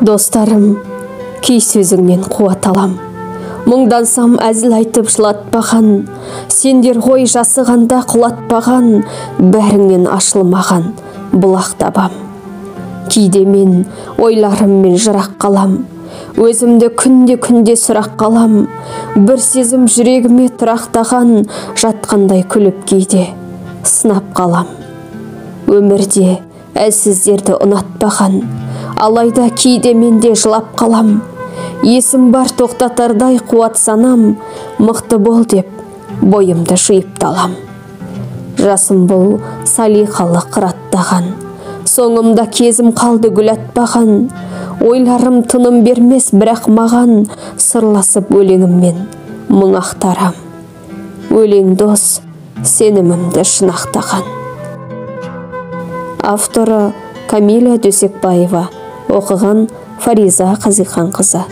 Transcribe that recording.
Достарым, кей сөзіңнен қуат алам. Мұңдансам әзіл айтып жылатпаған, сендер ғой жасығанда құлатпаған, бәріңнен ашылмаған бұлақ табам. Кейде мен ойларыммен жырақ қалам, өзімді күнде сұрақ қалам, бір сезім жүрегіме тұрақтаған, жатқандай күліп кейде сынап қалам. Өмірде әлсіздерді ұнатпаған, алайда кейде менде жылап қалам. Есім бар тоқтатардай қуат санам, мықты бол деп бойымды жиып талам. Жасым бұл салиқалы қыраттаған, соңымда кезім қалды гүл атпаған. Ойларым тыным бермес бірақ маған, сырласып өлеңіммен мұң ақтарам. Өлең дос, сенімімді шынақтаған. Авторы Камиля Дөсекбаева, оқыған Фариза Қазиқанқызы.